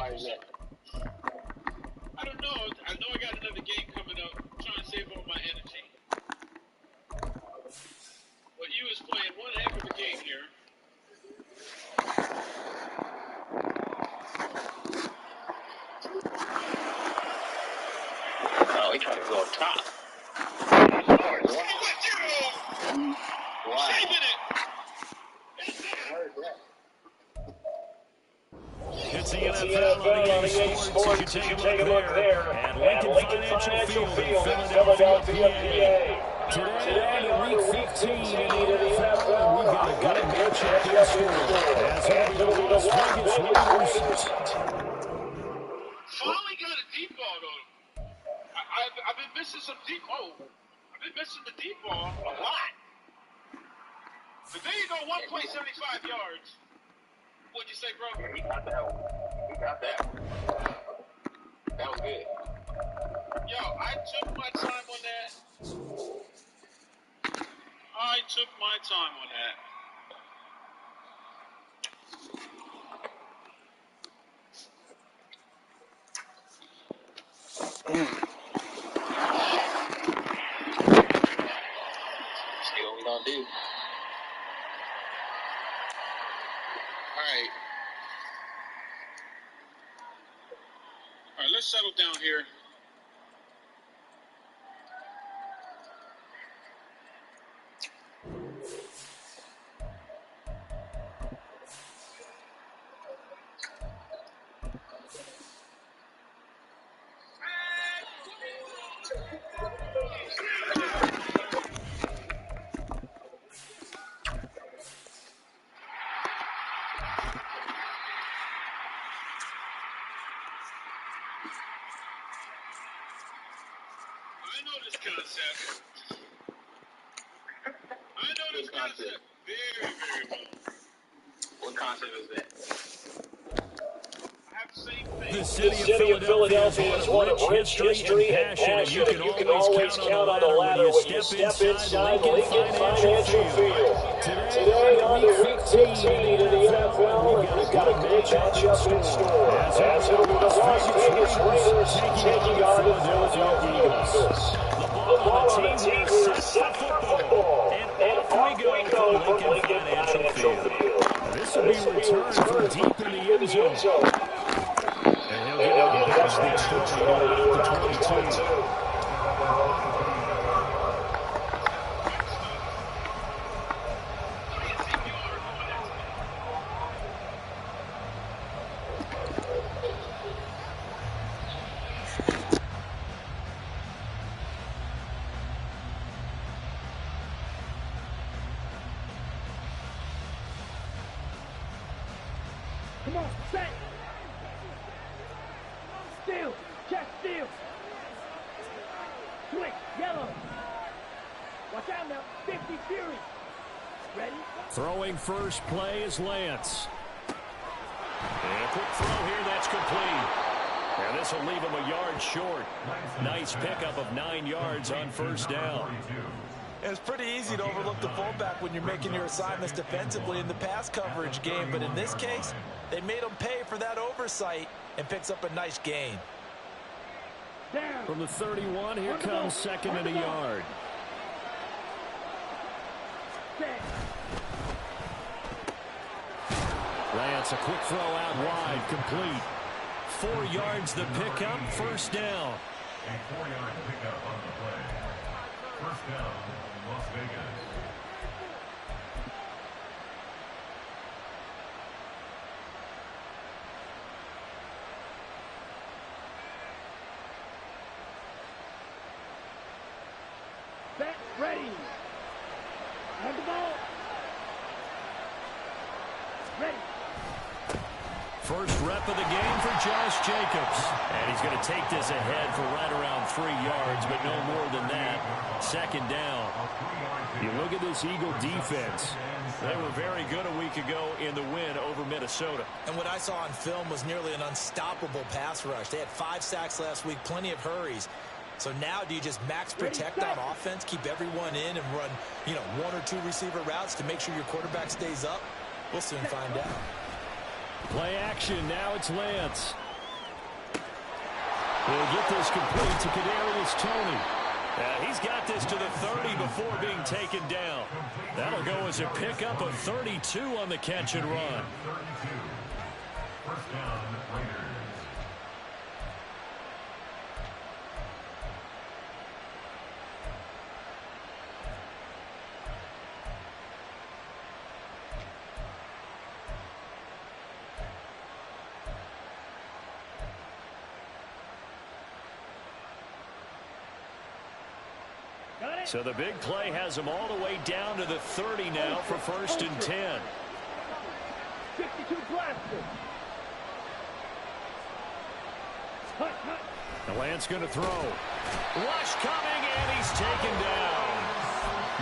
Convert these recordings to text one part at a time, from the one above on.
Why is that? I don't know. I know I got another game coming up. I'm trying to save all my energy. But you is playing one heck of a game here. Oh, he trying to go up top. Wow. Saving it. It's the NFL on EA Sports. You can take a look there at Lincoln Financial Field in Philadelphia, PA. Today on Week 15 in the NFL, we've got a good matchup in store. As it'll be the Las Vegas Raiders. Finally got a deep ball, though. I've been missing some deep. I've been missing the deep ball a lot. But there you go, one play, 75 yards. What'd you say, bro? Yeah, he got that one. He got that one. That was good. Yo, I took my time on that. I took my time on that. See what we gonna do. All right, let's settle down here. I know this concept. Very, very well. What concept is that? I have the same thing. The city of Philadelphia is one of rich history and passion, and you can always count on the latter when you step inside Lincoln Financial Field. Today on the Week 15 in the NFL, we've got a great matchup in store. As it'll be the Las Vegas Raiders taking on the Philadelphia Eagles. The ball on the team is set for football. And off we go from Lincoln Financial Field. This will be returned from deep in the end zone. And he'll get out past the 20 out to 22. Come on, set! Steal! Check steal! Switch, yellow! Watch out now, 50 Fury! Ready? Throwing first play is Lance. And a quick throw here, that's complete. And this will leave him a yard short. Nice pickup of 9 yards on first down. It's pretty easy to overlook the fullback when you're making your assignments defensively in the pass coverage game, but in this case, they made him pay for that oversight and picks up a nice gain. From the 31, here comes second and a yard. Lance, a quick throw out wide, complete. 4 yards the pickup, first down. A 4-yard pickup on the play. First down, Las Vegas. Set, ready! Have the ball! Ready! First rep of the game for Josh Jacobs. And he's going to take this ahead for right around 3 yards, but no more than that. Second down. You look at this Eagle defense. They were very good a week ago in the win over Minnesota. And what I saw on film was nearly an unstoppable pass rush. They had 5 sacks last week, plenty of hurries. So now do you just max protect on offense, keep everyone in, and run, 1 or 2 receiver routes to make sure your quarterback stays up? We'll soon find out. Play action, now it's Lance. He'll get this complete to Kadarius Toney. He's got this to the 30 before being taken down. That'll go as a pickup of 32 on the catch and run. 32. First down, Raiders. So the big play has them all the way down to the 30 now for 1st and 10. 52 blaster. The Lance going to throw. Rush coming, and he's taken down.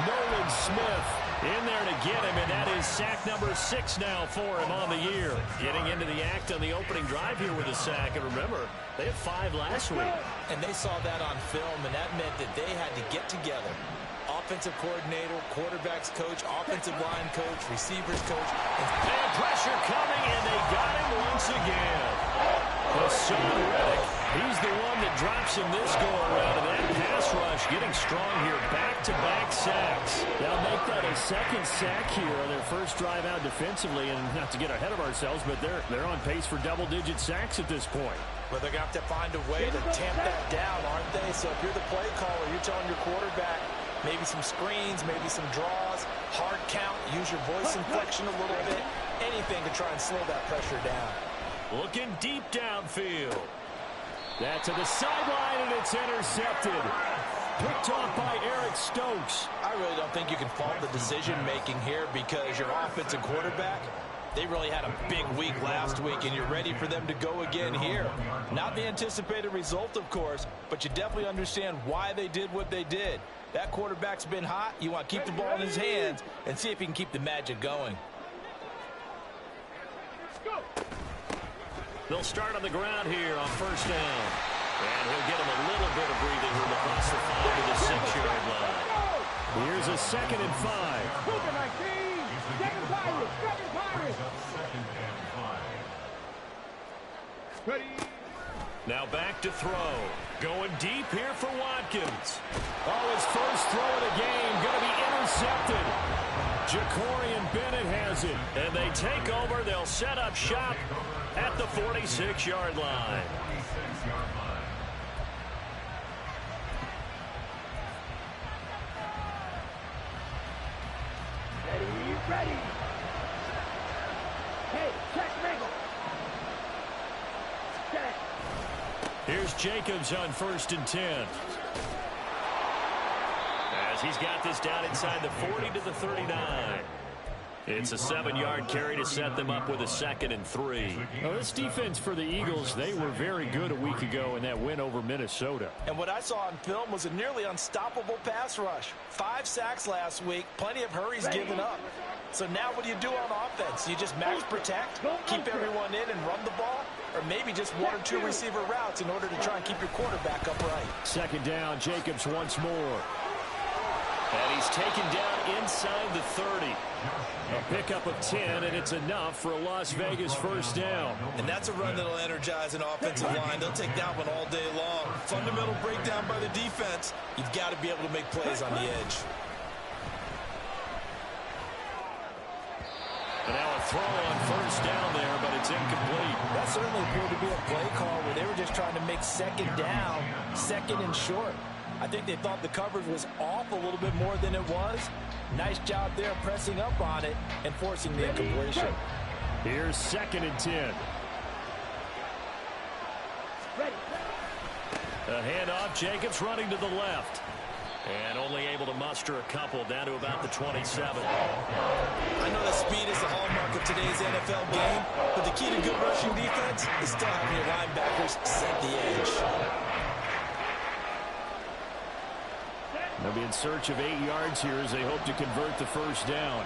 Nolan Smith in there to get him, and that is sack number 6 now for him on the year. Getting into the act on the opening drive here with a sack. And remember, they had 5 last week. And they saw that on film, and that meant that they had to get together. Offensive coordinator, quarterback's coach, offensive line coach, receivers coach. And pressure coming, and they got him once again. Hassan Reddick, he's the one that drops him this go-around. And that pass rush getting strong here. Back-to-back sacks. They'll make that a 2nd sack here on their first drive out defensively. And not to get ahead of ourselves, but they're on pace for double-digit sacks at this point. But they're going to have to find a way to tamp that down, aren't they? So if you're the play caller, you're telling your quarterback maybe some screens, maybe some draws, hard count, use your voice inflection a little bit, anything to try and slow that pressure down. Looking deep downfield. That to the sideline, and it's intercepted. Picked off by Eric Stokes. I really don't think you can fault the decision-making here because your offensive quarterback, they really had a big week last week, and you're ready for them to go again here. Not the anticipated result, of course, but you definitely understand why they did what they did. That quarterback's been hot. You want to keep the ball in his hands and see if he can keep the magic going. They'll start on the ground here on 1st down. And he'll get him a little bit of breathing room across the 5 to the 6-yard line. Here's a 2nd and 5. Second Pirates. Second and 5. Ready. Now back to throw. Going deep here for Watkins. Oh, his first throw of the game going to be intercepted. Jacorian Bennett has it. And they take over. They'll set up shop at the 46-yard line. 46-yard line. Ready. Hey, check Mangle. Check. Here's Jacobs on 1st and 10. As he's got this down inside the 40 to the 39. It's a 7-yard carry to set them up with a 2nd and 3. Well, this defense for the Eagles, they were very good a week ago in that win over Minnesota. And what I saw on film was a nearly unstoppable pass rush. 5 sacks last week, plenty of hurries given up. So now what do you do on offense? You just max protect, keep everyone in and run the ball, or maybe just 1 or 2 receiver routes in order to try and keep your quarterback upright. 2nd down, Jacobs once more. And he's taken down inside the 30. A pickup of 10, and it's enough for a Las Vegas 1st down. And that's a run that'll energize an offensive line. They'll take that one all day long. Fundamental breakdown by the defense. You've got to be able to make plays on the edge. And now a throw on 1st down there, but it's incomplete. That certainly appeared to be a play call where they were just trying to make 2nd down, 2nd and short. I think they thought the coverage was off a little bit more than it was. Nice job there pressing up on it and forcing the incompletion. Here's 2nd and 10. A handoff, Jacobs running to the left. And only able to muster a couple down to about the 27. I know that speed is the hallmark of today's NFL game, but the key to good rushing defense is still having your linebackers set the edge. They'll be in search of 8 yards here as they hope to convert the 1st down.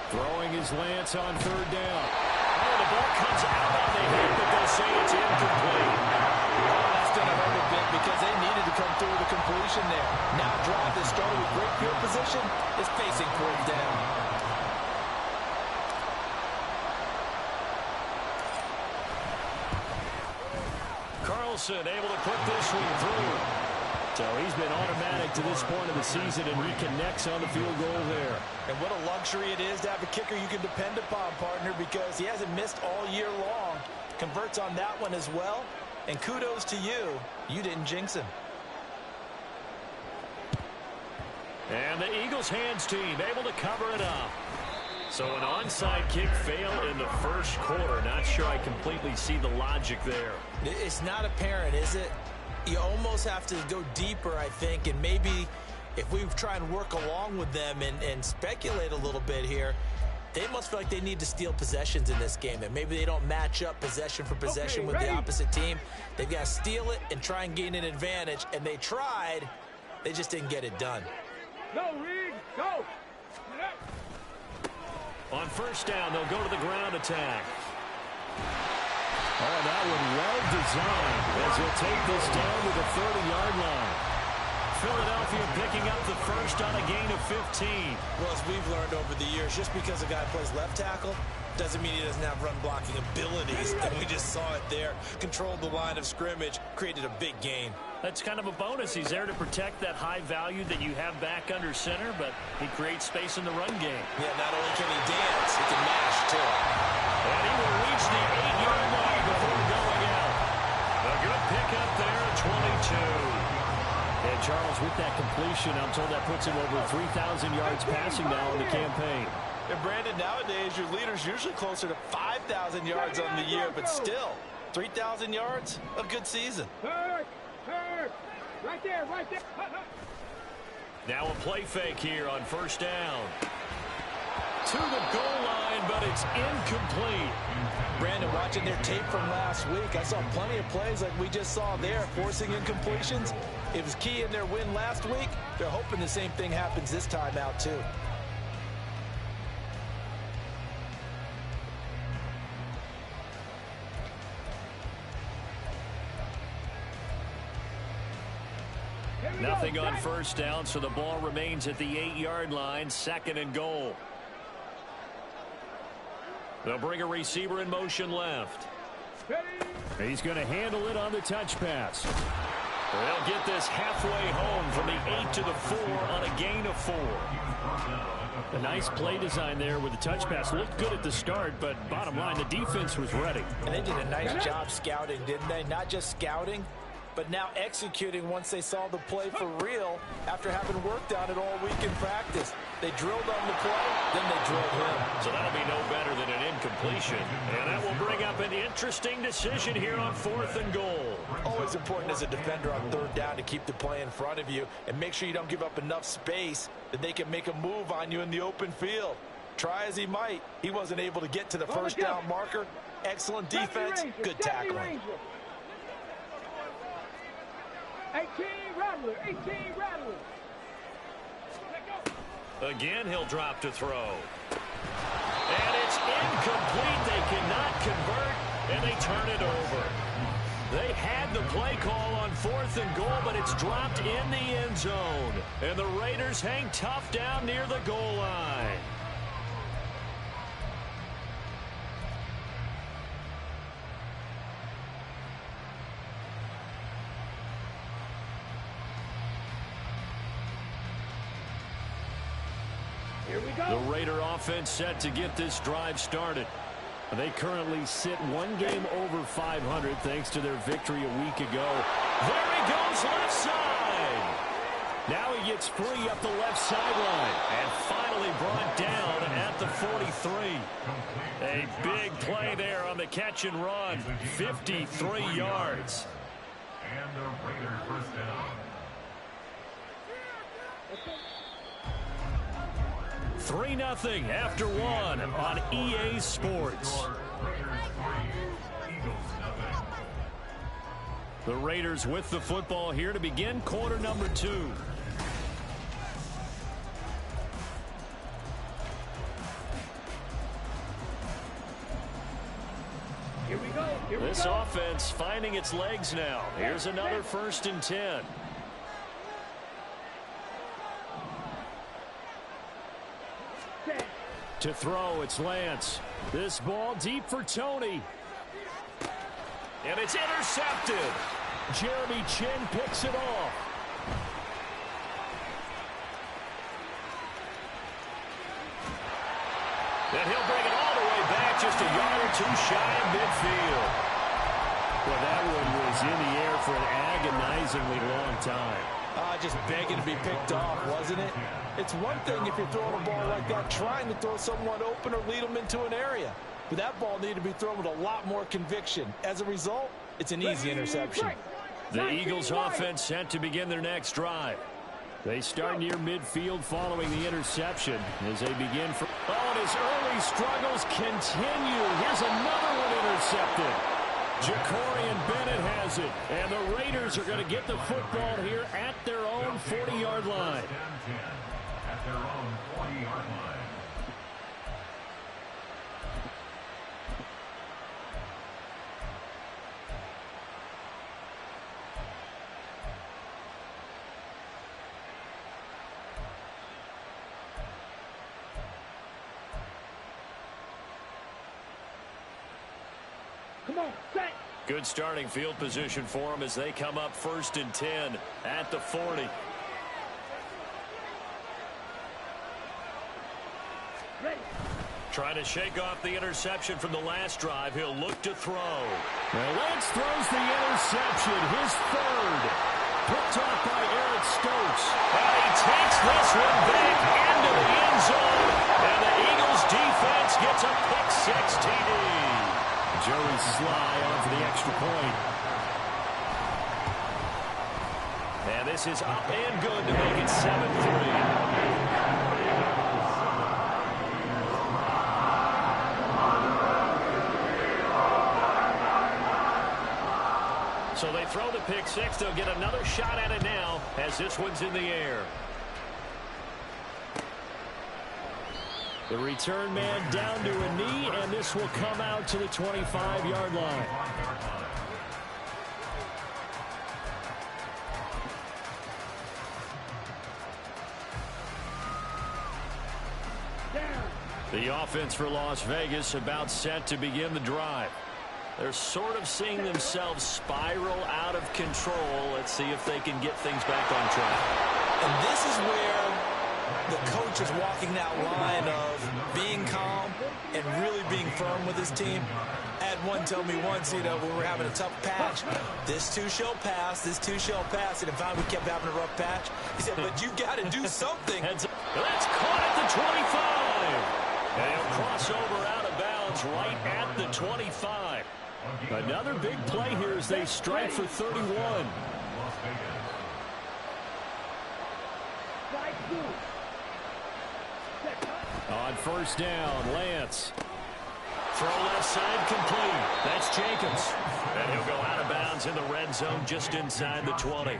Throwing his Lance on 3rd down. Oh, the ball comes out on the hit, but they'll say it's incomplete. That's going to hurt a bit because they needed to come through with a completion there. Now drive that started with great field position is facing 4th down. Wilson able to put this one through. So he's been automatic to this point of the season, and he connects on the field goal there. And what a luxury it is to have a kicker you can depend upon, partner, because he hasn't missed all year long. Converts on that one as well. And kudos to you. You didn't jinx him. And the Eagles hands team able to cover it up. So an onside kick fail in the first quarter. Not sure I completely see the logic there. It's not apparent, is it? You almost have to go deeper, I think, and maybe if we try and work along with them and speculate a little bit here, they must feel like they need to steal possessions in this game, and maybe they don't match up possession for possession with the opposite team. They've got to steal it and try and gain an advantage, and they tried. They just didn't get it done. Go, Reed, go! On first down, they'll go to the ground attack. Oh, that one well designed as he'll take this down to the 30-yard line. Philadelphia picking up the first on a gain of 15. Well, as we've learned over the years, just because a guy plays left tackle doesn't mean he doesn't have run-blocking abilities, and we just saw it there. Controlled the line of scrimmage, created a big gain. That's kind of a bonus. He's there to protect that high value that you have back under center, but he creates space in the run game. Yeah, not only can he dance, he can mash, too. And he will reach the 8-yard line before going out. A good pickup there at 22. And Charles, with that completion, I'm told that puts him over 3,000 yards passing now in the campaign. And Brandon, nowadays, your leader's usually closer to 5,000 yards on the year, but still, 3,000 yards, a good season. Right there, right there. Now a play fake here on first down. To the goal line, but it's incomplete. Brandon, watching their tape from last week, I saw plenty of plays like we just saw there, forcing incompletions. It was key in their win last week. They're hoping the same thing happens this time out, too. Nothing on first down, so the ball remains at the 8-yard line, second and goal. They'll bring a receiver in motion left. He's going to handle it on the touch pass. They'll get this halfway home from the 8 to the 4 on a gain of 4. A nice play design there with the touch pass. Looked good at the start, but bottom line, the defense was ready. And they did a nice job scouting, didn't they? Not just scouting, but now executing once they saw the play for real after having worked on it all week in practice. They drilled on the play, then they drilled him. So that'll be no better than an incompletion. And that will bring up an interesting decision here on 4th and goal. Always important as a defender on 3rd down to keep the play in front of you and make sure you don't give up enough space that they can make a move on you in the open field. Try as he might, he wasn't able to get to the first down marker. Excellent defense, good tackling. 18 Rattler, 18 Rattler. Again, he'll drop to throw. And it's incomplete. They cannot convert, and they turn it over. They had the play call on 4th and goal, but it's dropped in the end zone. And the Raiders hang tough down near the goal line. The Raider offense set to get this drive started. They currently sit one game over 500 thanks to their victory a week ago. There he goes left side. Now he gets free up the left sideline and finally brought down at the 43. A big play there on the catch and run. 53 yards. And the Raiders first down. 3-0 after 1 on EA Sports. The Raiders with the football here to begin quarter number 2. Here we go. This offense finding its legs now. Here's another 1st and 10. To throw, it's Lance. This ball deep for Tony. And it's intercepted. Jeremy Chinn picks it off. And he'll bring it all the way back, just a yard or two shy of midfield. Well, that one was in the air for an agonizingly long time. Just begging to be picked off, wasn't it? It's one thing if you're throwing a ball like that, trying to throw someone open or lead them into an area. But that ball needed to be thrown with a lot more conviction. As a result, it's an easy interception. The Eagles offense set to begin their next drive. They start near midfield following the interception as they begin from... Oh, and his early struggles continue. Here's another one intercepted. Jacorian Bennett has it, and the Raiders are going to get the football here at their own 40-yard line. At their own 40-yard line. Come on, set. Good starting field position for them as they come up 1st and 10 at the 40. Ready. Trying to shake off the interception from the last drive. He'll look to throw. Now Lance throws the interception, his third. Picked off by Eric Stokes. And he takes this one back into the end zone. And the Eagles defense gets a pick-6 TD. Joey Sly on for the extra point. And this is up and good to make it 7-3. So they throw the pick-6. They'll get another shot at it now as this one's in the air. The return man down to a knee, and this will come out to the 25-yard line. The offense for Las Vegas about set to begin the drive. They're sort of seeing themselves spiral out of control. Let's see if they can get things back on track. And this is where the coach is walking that line of being calm and really being firm with his team. I had one tell me once, when we were having a tough patch, this too shall pass, this too shall pass. And if we kept having a rough patch, he said, but you got to do something. That's caught at the 25. And he'll cross over out of bounds right at the 25. Another big play here as they strike for 31. On 1st down, Lance. Throw left side complete. That's Jacobs. And he'll go out of bounds in the red zone just inside the 20.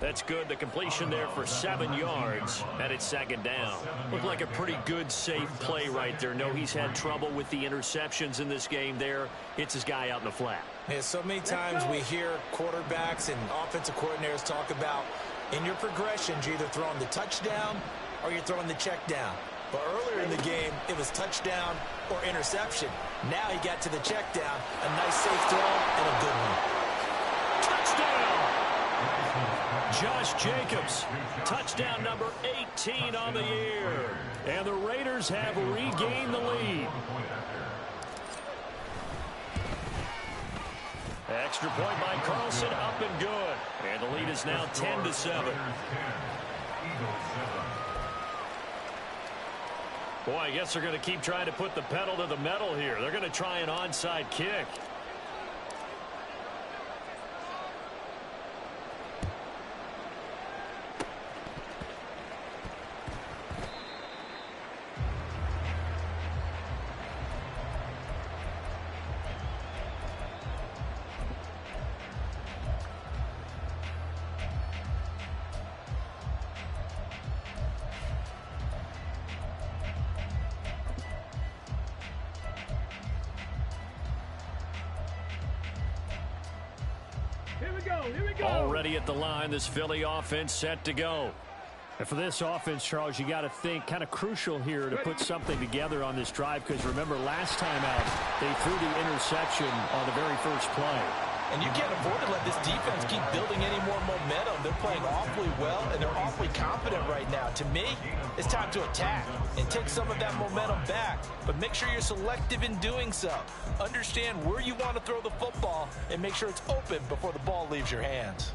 That's good. The completion there for 7 yards, and it's 2nd down. Looked like a pretty good, safe play right there. No, he's had trouble with the interceptions in this game there. Hits his guy out in the flat. Yeah, so many times we hear quarterbacks and offensive coordinators talk about in your progressions, you're either throwing the touchdown or you're throwing the check down. But earlier in the game, it was touchdown or interception. Now he got to the check down, a nice safe throw and a good one. Touchdown! Josh Jacobs, touchdown number 18 on the year. And the Raiders have regained the lead. Extra point by Carlson, up and good. And the lead is now 10-7. Boy, I guess they're going to keep trying to put the pedal to the metal here. They're going to try an onside kick. Here we go. Already at the line, this Philly offense set to go. And for this offense, Charles, you got to think kind of crucial here to put something together on this drive, because remember last time out, they threw the interception on the very first play. And you can't afford to let this defense keep building any more momentum. They're playing awfully well, and they're awfully confident right now. To me, it's time to attack and take some of that momentum back. But make sure you're selective in doing so. Understand where you want to throw the football and make sure it's open before the ball leaves your hands.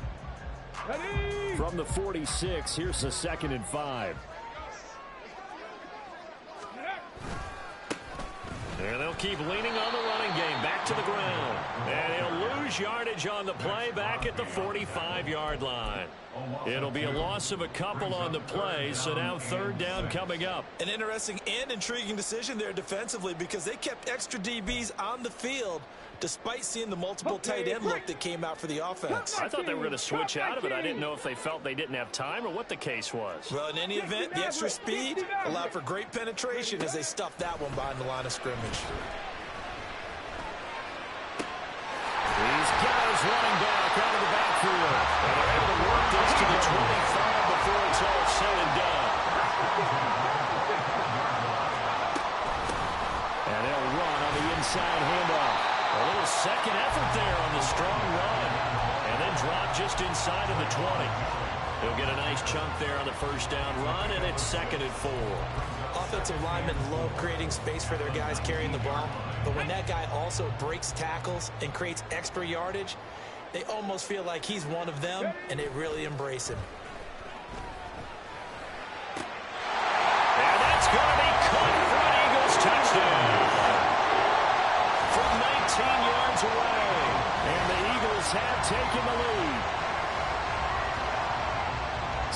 Ready? From the 46, here's the 2nd and 5. And they'll keep leaning on the running game. Back to the ground. And he'll lose yardage on the play back at the 45-yard line. It'll be a loss of a couple on the play, so now 3rd down coming up. An interesting and intriguing decision there defensively because they kept extra DBs on the field despite seeing the multiple tight end look that came out for the offense. I thought they were going to switch out of it. I didn't know if they felt they didn't have time or what the case was. Well, in any event, the extra speed allowed for great penetration as they stuffed that one behind the line of scrimmage. He's got his running back out of the backfield. And they're able to work this to the 25 before it's all said and done. And they'll run on the inside handoff. A little second effort there on the strong run. And then drop just inside of the 20. He'll get a nice chunk there on the 1st down run, and it's 2nd and 4. Offensive linemen love creating space for their guys carrying the ball, but when that guy also breaks tackles and creates extra yardage, they almost feel like he's one of them, and they really embrace him. And that's going to be caught for an Eagles touchdown. From 19 yards away, and the Eagles have taken the lead.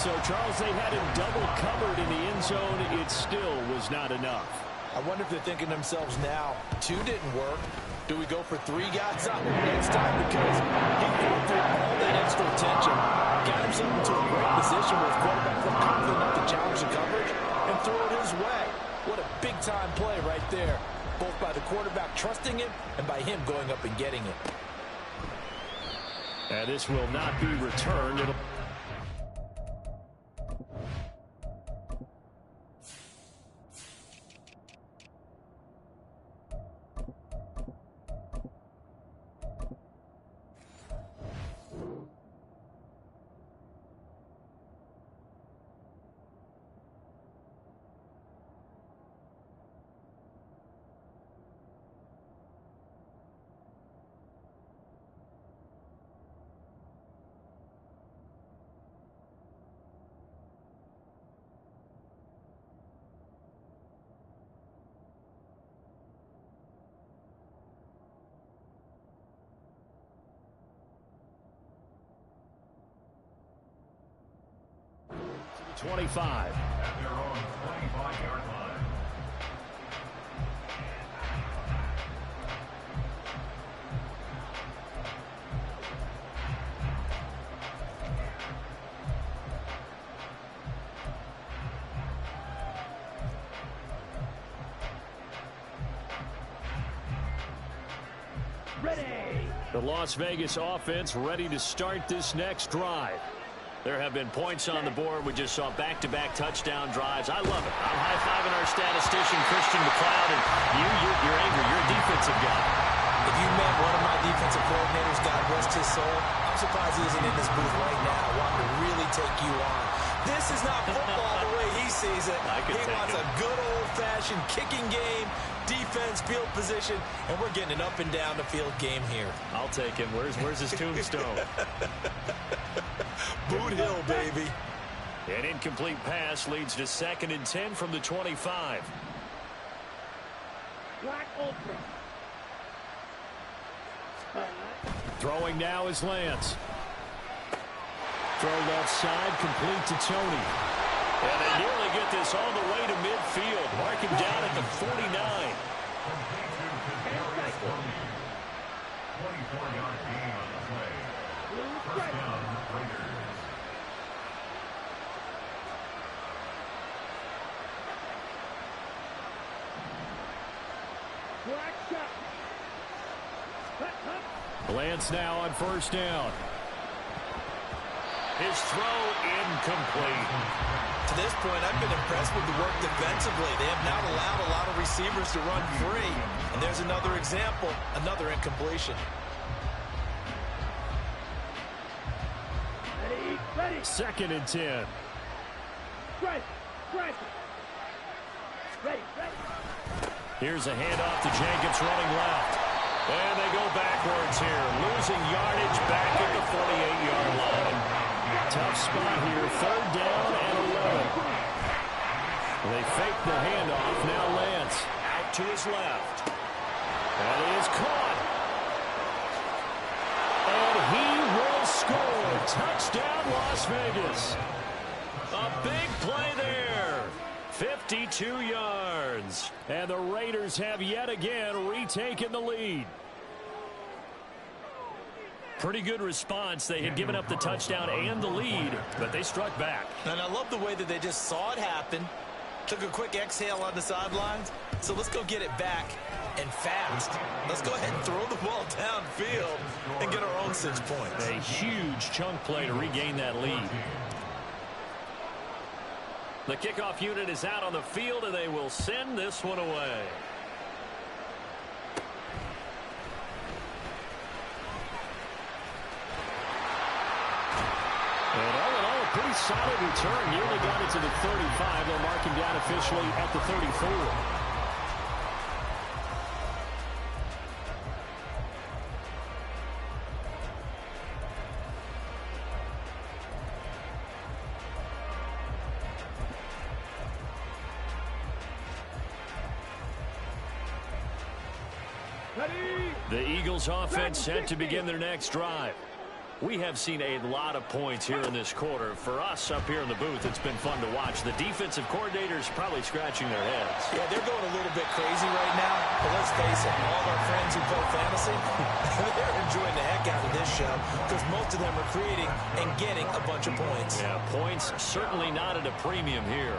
So, Charles, they had him double covered in the end zone. It still was not enough. I wonder if they're thinking to themselves now, 2 didn't work. Do we go for 3 guys up next time? Because he fought through all that extra attention, got himself into a great position where his quarterback felt confident enough to challenge the coverage and throw it his way. What a big-time play right there, both by the quarterback trusting him and by him going up and getting it. And this will not be returned. It'll to the 25. At their own 25-yard line. Ready. The Las Vegas offense ready to start this next drive. There have been points on the board. We just saw back-to-back touchdown drives. I love it. I'm high-fiving our statistician, Christian McLeod, and you're angry. You're a defensive guy. If you met one of my defensive coordinators, God rest his soul, I'm surprised he isn't in this booth right now wanting to really take you on. This is not football the way he sees it. He wants a good old-fashioned kicking game, defense, field position, and we're getting an up-and-down-the-field game here. I'll take him. Where's his tombstone? Boot Hill, baby. An incomplete pass leads to 2nd and 10 from the 25. Black Ultra. Throwing now is Lance. Throw left side, complete to Tony. And they nearly get this all the way to midfield. Mark him down at the 49. 24-yard gain on the play. First down, Raiders. Black shot. Lance now on 1st down. His throw incomplete. To this point, I've been impressed with the work defensively. They have not allowed a lot of receivers to run free. And there's another example, another incompletion. 2nd and 10. Ready. Ready. Ready. Ready. Here's a handoff to Jacobs running left. And they go backwards here, losing yardage back at the 48-yard line. Tough spot here, 3rd down and 11. They fake the handoff. Now Lance out to his left. That is caught. And he will score. Touchdown, Las Vegas. A big play there. 52 yards. And the Raiders have yet again retaken the lead. Pretty good response. They had given up the touchdown and the lead, but they struck back. And I love the way that they just saw it happen. Took a quick exhale on the sidelines. So let's go get it back and fast. Let's go ahead and throw the ball downfield and get our own 6 points. A huge chunk play to regain that lead. The kickoff unit is out on the field, and they will send this one away. And all in all, a pretty solid return. Nearly got it to the 35. They'll mark him down officially at the 34. The Eagles offense set to begin their next drive. We have seen a lot of points here in this quarter. For us up here in the booth, it's been fun to watch. The defensive coordinators probably scratching their heads. Yeah, they're going a little bit crazy right now. But let's face it, all of our friends who play fantasy, they're enjoying the heck out of this show because most of them are creating and getting a bunch of points. Yeah, points certainly not at a premium here.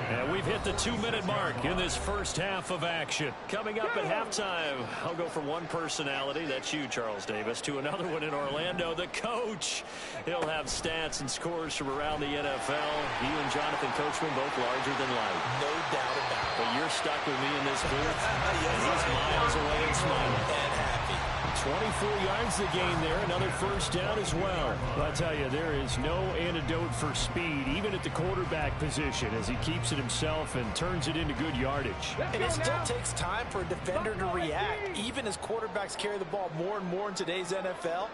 And we've hit the 2-minute mark in this first half of action. Coming up at halftime, I'll go from one personality, that's you, Charles Davis, to another one in Orlando, the coach. He'll have stats and scores from around the NFL. You and Jonathan Coachman both larger than life. No doubt about it. But you're stuck with me in this booth, and he's miles away and smiling. And happy. 24 yards to gain there, another first down as well. But I tell you, there is no antidote for speed, even at the quarterback position, as he keeps it himself and turns it into good yardage. And it still takes time for a defender to react. Even as quarterbacks carry the ball more and more in today's NFL,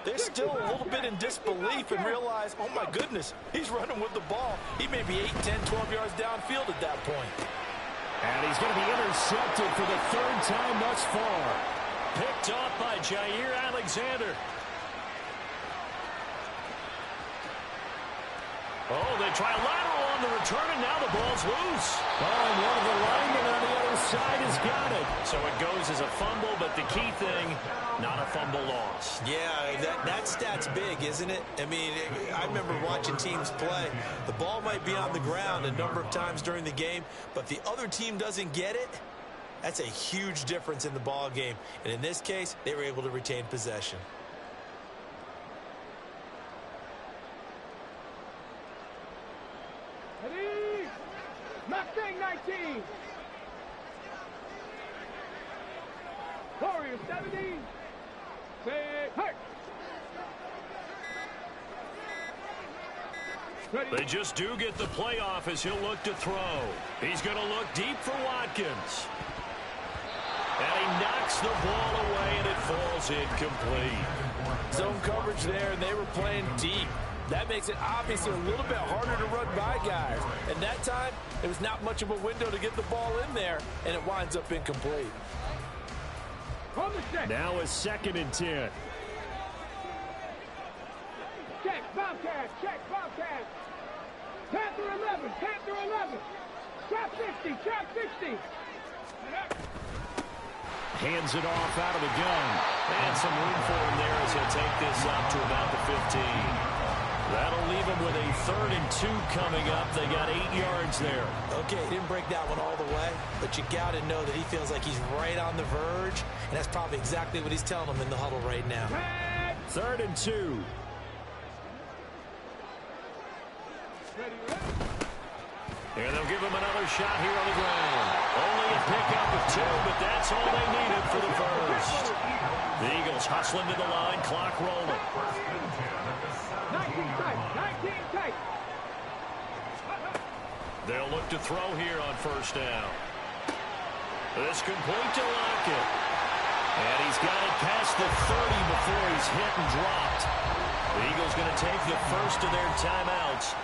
they're still a little bit in disbelief and realize, oh my goodness, he's running with the ball. He may be 8, 10, 12 yards downfield at that point. And he's going to be intercepted for the 3rd time thus far. Picked off by Jair Alexander. Oh, they try a lateral on the return, and now the ball's loose. Oh, and one of the linemen on the other side has got it. So it goes as a fumble, but the key thing, not a fumble loss. Yeah, that stat's big, isn't it? I mean, I remember watching teams play. The ball might be on the ground a number of times during the game, but if the other team doesn't get it, that's a huge difference in the ball game. And in this case, they were able to retain possession. Ready? Mustang 19. Warriors 70. Say, hurt. They just do get the playoff as he'll look to throw. He's going to look deep for Watkins. And he knocks the ball away, and it falls incomplete. Zone coverage there, and they were playing deep. That makes it obviously a little bit harder to run by guys. And that time, there was not much of a window to get the ball in there, and it winds up incomplete. Now a 2nd and 10. Check, Bobcat, check, Bobcat. Panther 11, Panther 11. Trap 50, trap 50. Hands it off out of the gun. And some room for him there as he'll take this up to about the 15. That'll leave him with a 3rd and 2 coming up. They got 8 yards there. Okay, didn't break that one all the way, but you got to know that he feels like he's right on the verge, and that's probably exactly what he's telling them in the huddle right now. 3rd and 2. And they'll give him another shot here on the ground. Only a pickup of 2, but that's all they needed for the first. The Eagles hustling to the line, clock rolling. 19 tight, 19 tight. They'll look to throw here on first down. This complete to Lockett. And he's got it past the 30 before he's hit and dropped. The Eagles going to take the first of their timeouts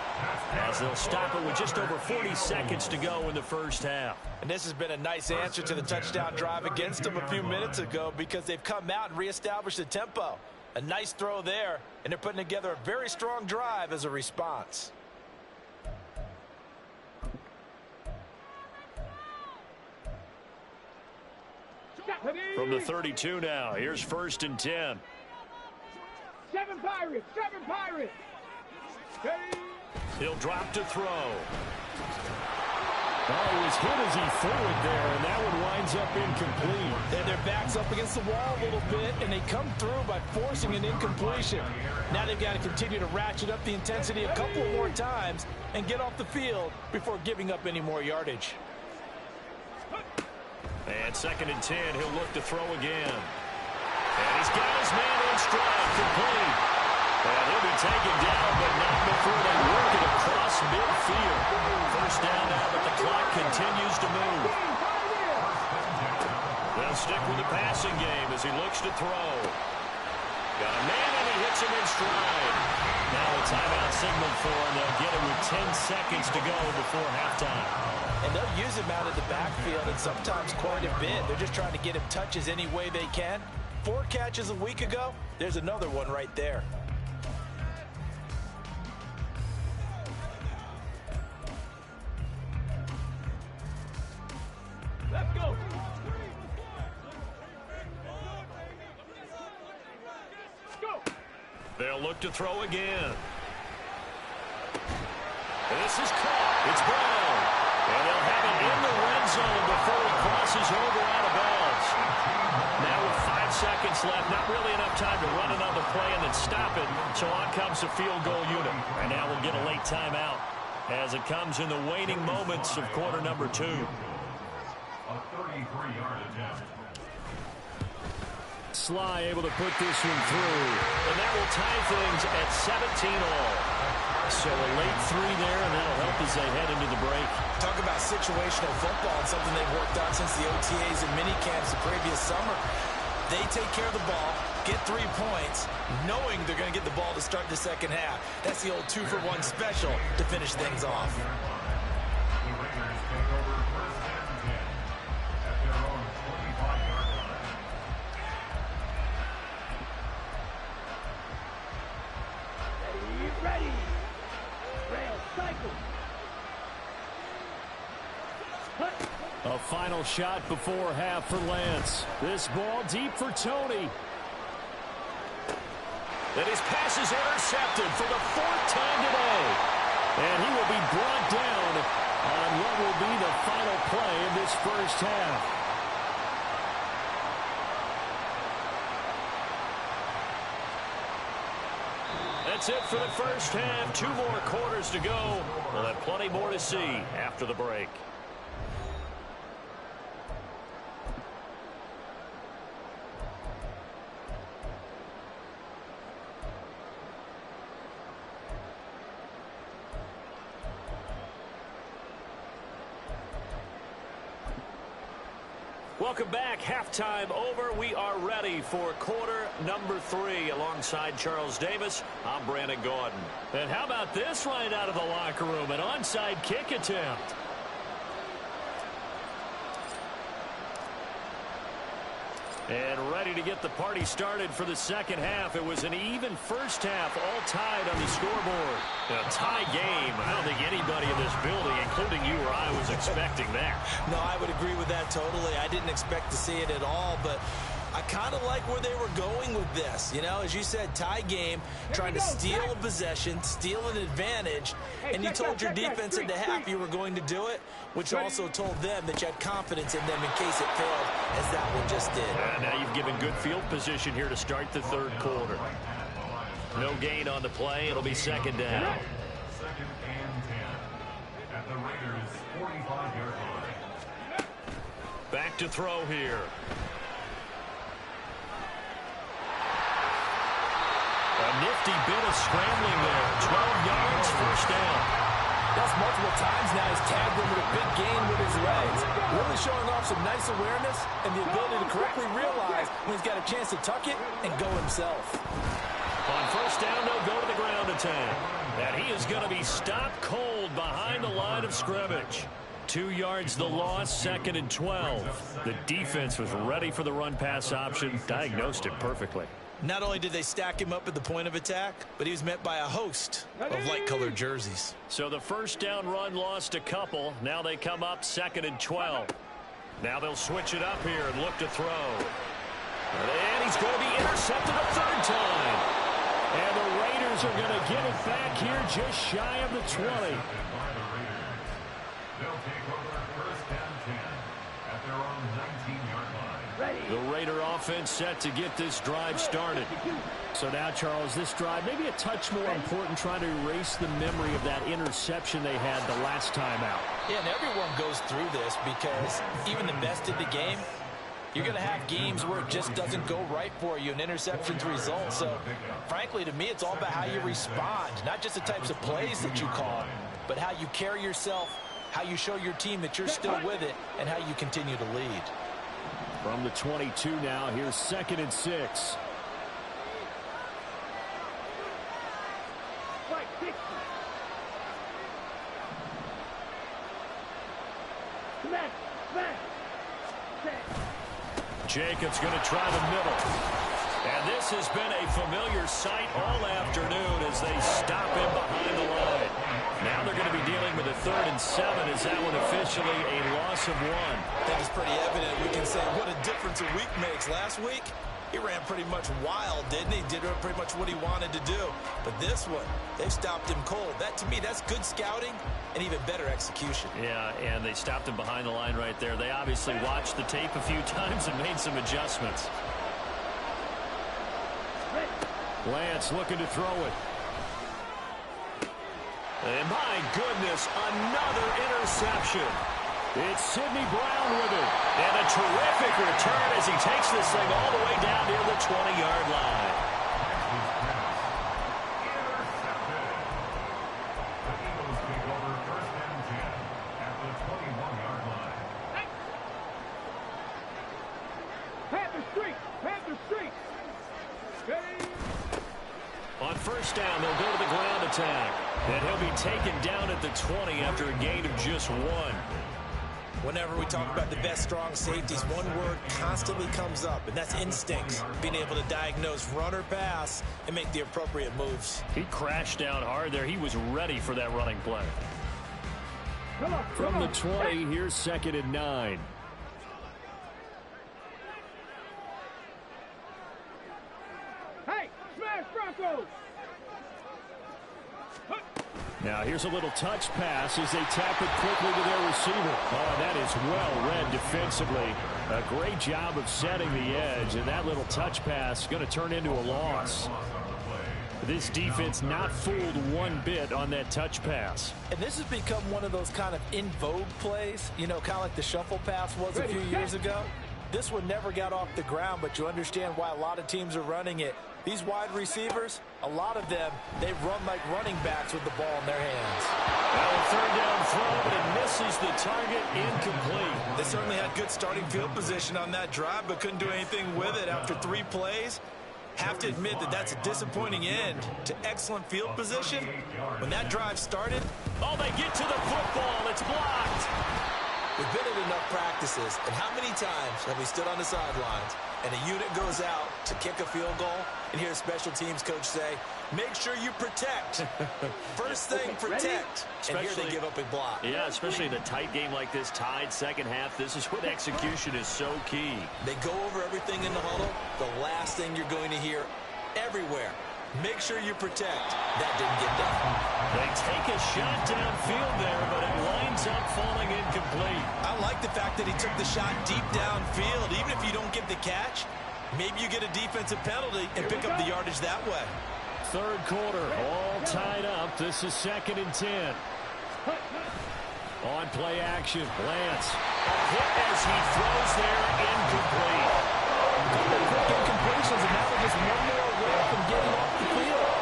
as they'll stop it with just over 40 seconds to go in the first half. And this has been a nice answer to the touchdown drive against them a few minutes ago because they've come out and reestablished the tempo. A nice throw there, and they're putting together a very strong drive as a response. From the 32 now, here's 1st and 10. 7 Pirates, 7 Pirates. He'll drop to throw. Oh, he was hit as he threw it there, and that one winds up incomplete. And their back's up against the wall a little bit, and they come through by forcing an incompletion. Now they've got to continue to ratchet up the intensity a couple more times and get off the field before giving up any more yardage. And 2nd and 10, he'll look to throw again. And he's got his man in stride, complete. And he'll be taken down, but not before they work it across midfield. First down now, but the clock continues to move. They'll stick with the passing game as he looks to throw. Got a man, and he hits him in stride. Now a timeout signal for him. They'll get it with 10 seconds to go before halftime. And they'll use him out of the backfield and sometimes quite a bit. They're just trying to get him touches any way they can. 4 catches a week ago. There's another one right there. Let's go. Go. They'll look to throw again. This is caught. It's Brown. And they'll have it in the red zone before he crosses over out of bounds. Now with 5 seconds left, not really enough time to run another play and then stop it. So on comes the field goal unit. And now we'll get a late timeout as it comes in the waning moments of quarter number 2. A 33-yard attempt. Sly able to put this one through. And that will tie things at 17 all. So a late 3 there, and that'll help as they head into the break. Talk about situational football and something they've worked on since the OTAs and mini camps the previous summer. They take care of the ball, get 3 points, knowing they're going to get the ball to start the second half. That's the old 2-for-1 special to finish things off. The Raiders take over 1st and 10 at their own 25-yard line. Ready. Rail, cycle. A final shot before half for Lance. This ball deep for Tony. And his pass is intercepted for the 4th time today. And he will be brought down on what will be the final play of this first half. That's it for the first half. 2 more quarters to go. We'll have plenty more to see after the break. Welcome back. Halftime over. We are ready for quarter number 3. Alongside Charles Davis, I'm Brandon Gaudin. And how about this right out of the locker room? An onside kick attempt. And ready to get the party started for the second half. It was an even first half, all tied on the scoreboard. A tie game. I don't think anybody in this building, including you or I, was expecting that. No, I would agree with that totally. I didn't expect to see it at all, but I kind of like where they were going with this. You know, as you said, tie game, trying to steal a possession, steal an advantage, and you told your defense at the half you were going to do it, which also told them that you had confidence in them in case it failed, as that one just did. Now you've given good field position here to start the third quarter. No gain on the play. It'll be second down. 2nd and 10 at the Raiders' 45-yard line. Back to throw here. nasty bit of scrambling there. 12 yards, first down. That's multiple times now he's tagged him with a big gain with his legs. Really showing off some nice awareness and the ability to correctly realize when he's got a chance to tuck it and go himself. On first down, they'll go to the ground attack. And he is going to be stopped cold behind the line of scrimmage. 2 yards the loss, 2nd and 12. The defense was ready for the run-pass option, diagnosed it perfectly. Not only did they stack him up at the point of attack, but he was met by a host of light-colored jerseys. So the first down run lost a couple. Now they come up 2nd and 12. Now they'll switch it up here and look to throw. And he's going to be intercepted a third time. And the Raiders are going to get it back here just shy of the 20. They'll take over first and 10 at their own 19-yard line. The Raider offense set to get this drive started. So now, Charles, this drive maybe a touch more important, trying to erase the memory of that interception they had the last time out. Yeah, and everyone goes through this because even the best in the game, you're going to have games where it just doesn't go right for you and interceptions result. So, frankly, to me, it's all about how you respond, not just the types of plays that you call, but how you carry yourself, how you show your team that you're still with it, and how you continue to lead. From the 22 now, here's 2nd and 6. Jacobs going to try the middle. And this has been a familiar sight all afternoon as they stop him behind the line. Now they're going to be dealing with a 3rd and 7. Is that one officially a loss of 1? I think it's pretty evident. We can say what a difference a week makes. Last week, he ran pretty much wild, didn't he? Did pretty much what he wanted to do. But this one, they stopped him cold. That, to me, that's good scouting and even better execution. Yeah, and they stopped him behind the line right there. They obviously watched the tape a few times and made some adjustments. Lance looking to throw it. And my goodness, another interception. It's Sidney Brown with it. And a terrific return as he takes this thing all the way down near the 20-yard line. The Eagles take over first and 10 at the 21-yard line. Panther Street! Panther Street! On first down, they'll go to the ground attack. And he'll be taken down at the 20 after a gain of just 1. Whenever we talk about the best strong safeties, one word constantly comes up, and that's instinct. Being able to diagnose run or pass and make the appropriate moves. He crashed down hard there. He was ready for that running play. From the 20, here's 2nd and 9. Hey, smash Broncos! Now here's a little touch pass as they tap it quickly to their receiver. Oh, that is well read defensively. A great job of setting the edge, and that little touch pass is going to turn into a loss. This defense not fooled one bit on that touch pass. And this has become one of those kind of in vogue plays, you know, kind of like the shuffle pass was a few years ago. This one never got off the ground, but you understand why a lot of teams are running it. These wide receivers, a lot of them, they run like running backs with the ball in their hands. Now a 3rd down throw, but it misses the target, incomplete. They certainly had good starting field position on that drive, but couldn't do anything with it after 3 plays. Have to admit that that's a disappointing end to excellent field position. When that drive started, oh, they get to the football. It's blocked. we've been in enough practices, and how many times have we stood on the sidelines and a unit goes out to kick a field goal and hear a special teams coach say, make sure you protect. First thing, protect. And here they give up a block. Yeah, especially in a tight game like this, tied second half. This is when execution is so key. They go over everything in the huddle. The last thing you're going to hear everywhere, make sure you protect. That didn't get done. They take a shot downfield there, but it winds up falling incomplete. I like the fact that he took the shot deep downfield. Even if you don't get the catch, maybe you get a defensive penalty and pick up the yardage that way. Third quarter, all tied up. This is 2nd and 10. On play action, Lance. A hit as he throws there, incomplete. Quick incompletions, and now they're just one more away from getting off the field.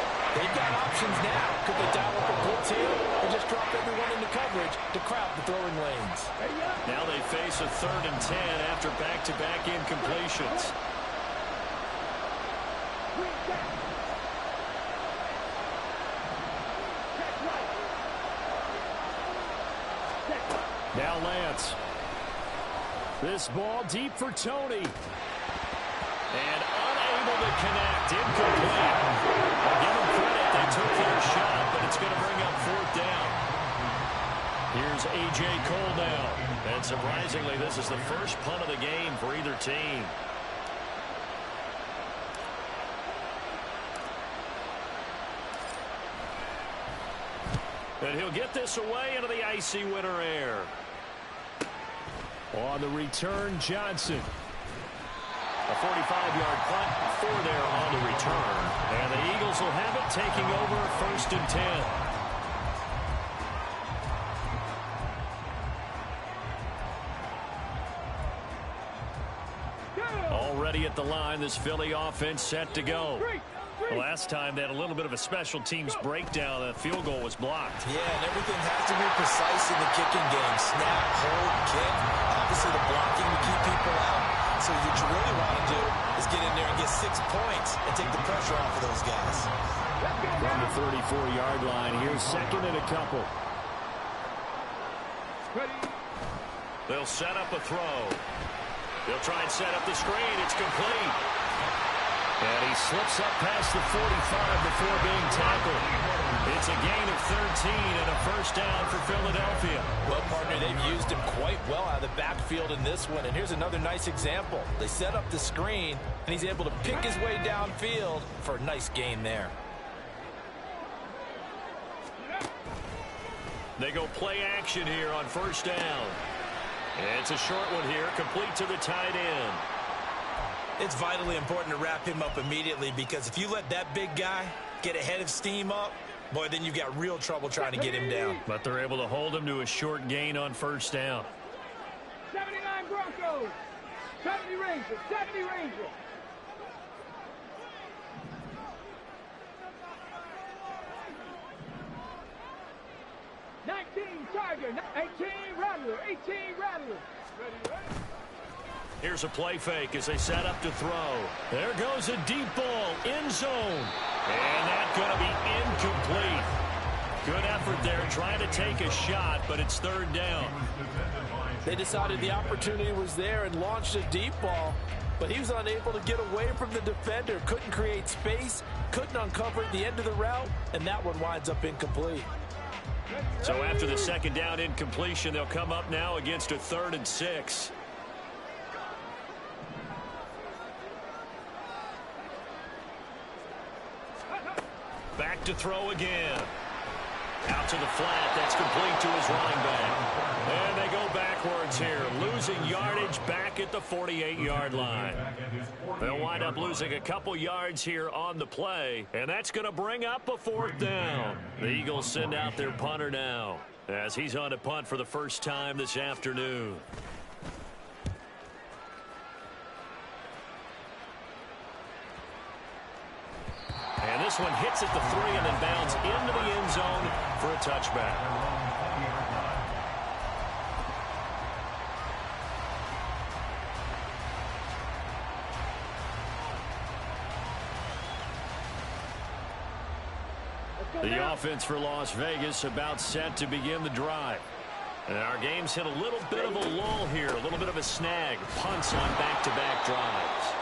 10 after back-to-back incompletions. Now Lance. This ball deep for Tony. And unable to connect. Incomplete. I'll give them credit. They took their shot, but it's going to bring up 4th down. Here's A.J. Cole now. And surprisingly, this is the first punt of the game for either team. And he'll get this away into the icy winter air. On the return, Johnson. A 45-yard punt, 4 there on the return. And the Eagles will have it, taking over 1st and 10. Already at the line, this Philly offense set to go. Last time they had a little bit of a special teams breakdown. The field goal was blocked. Yeah, and everything has to be precise in the kicking game. Snap, hold, kick. Obviously the blocking to keep people out. So what you really want to do is get in there and get 6 points and take the pressure off of those guys. From the 34-yard line, here's 2nd and a couple. They'll set up a throw. They'll try and set up the screen. It's complete. And he slips up past the 45 before being tackled. It's a gain of 13 and a 1st down for Philadelphia. Well, partner, they've used him quite well out of the backfield in this one. And here's another nice example. They set up the screen, and he's able to pick his way downfield for a nice gain there. They go play action here on 1st down. And it's a short one here, complete to the tight end. It's vitally important to wrap him up immediately, because if you let that big guy get ahead of steam up, boy, then you've got real trouble trying to get him down. But they're able to hold him to a short gain on 1st down. 79 Broncos, 70 Rangers, 70 Rangers. Tiger, 18 Rattler, 18 Rattler. Ready. Here's a play fake as they set up to throw. There goes a deep ball, end zone. And that's going to be incomplete. Good effort there, trying to take a shot, but it's 3rd down. They decided the opportunity was there and launched a deep ball, but he was unable to get away from the defender. Couldn't create space, couldn't uncover at the end of the route, and that one winds up incomplete. So after the 2nd down incompletion, they'll come up now against a 3rd and 6. Back to throw again. Out to the flat. That's complete to his running back. And they go backwards here, losing yardage back at the 48-yard line. They'll wind up losing a couple yards here on the play, and that's going to bring up a 4th down. The Eagles send out their punter now, as he's on to punt for the first time this afternoon. And this one hits at the 3 and then bounds into the end zone for a touchback. The offense for Las Vegas about set to begin the drive. And our game's hit a little bit of a lull here, a little bit of a snag. Punts on back-to-back drives.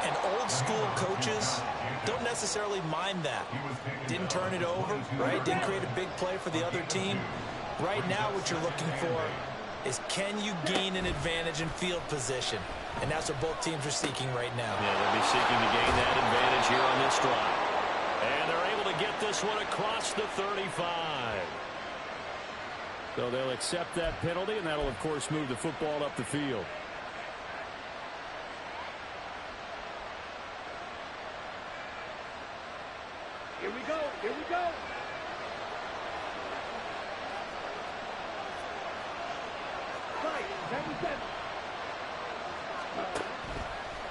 And old school coaches don't necessarily mind that. Didn't turn it over, right? Didn't create a big play for the other team. Right now what you're looking for is, can you gain an advantage in field position? And that's what both teams are seeking right now. Yeah, they'll be seeking to gain that advantage here on this drive. And they're able to get this one across the 35. So they'll accept that penalty, and that'll, of course, move the football up the field. Here we go, here we go.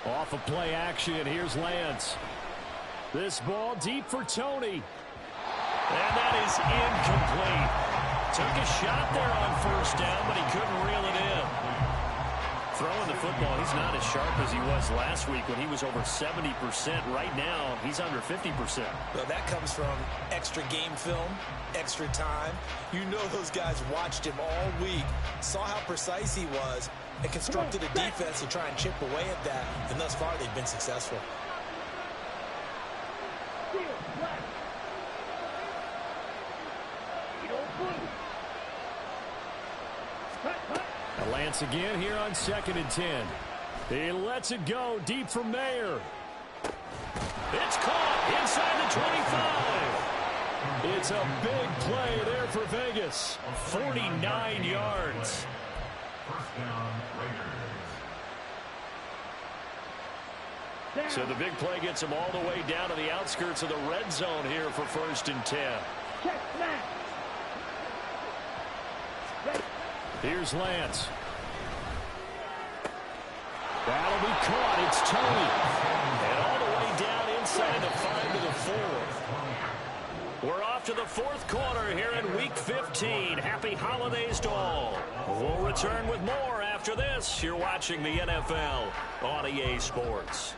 Off of play action, here's Lance. This ball deep for Tony. And that is incomplete. Took a shot there on 1st down, but he couldn't reel it in. throwing the football, he's not as sharp as he was last week when he was over 70%. Right now, he's under 50%. Well, that comes from extra game film, extra time. You know those guys watched him all week, saw how precise he was, and constructed a defense to try and chip away at that. And thus far, they've been successful. Lance again here on 2nd and 10. He lets it go deep for Mayer. It's caught inside the 25. It's a big play there for Vegas. 49 yards. First down, Raiders. So the big play gets him all the way down to the outskirts of the red zone here for 1st and 10. Here's Lance. That'll be caught. It's Tony. And all the way down inside the 5 to the 4. We're off to the 4th quarter here in Week 15. Happy holidays to all. We'll return with more after this. You're watching the NFL on EA Sports.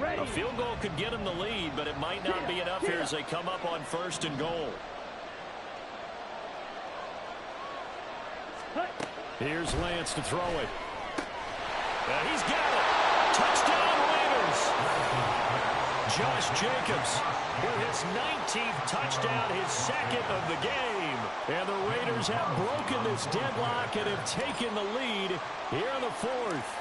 A field goal could get him the lead, but it might not be enough here as they come up on 1st and goal. Here's Lance to throw it. He's got it. Touchdown, Raiders. Josh Jacobs with his 19th touchdown, his 2nd of the game. And the Raiders have broken this deadlock and have taken the lead here in the 4th.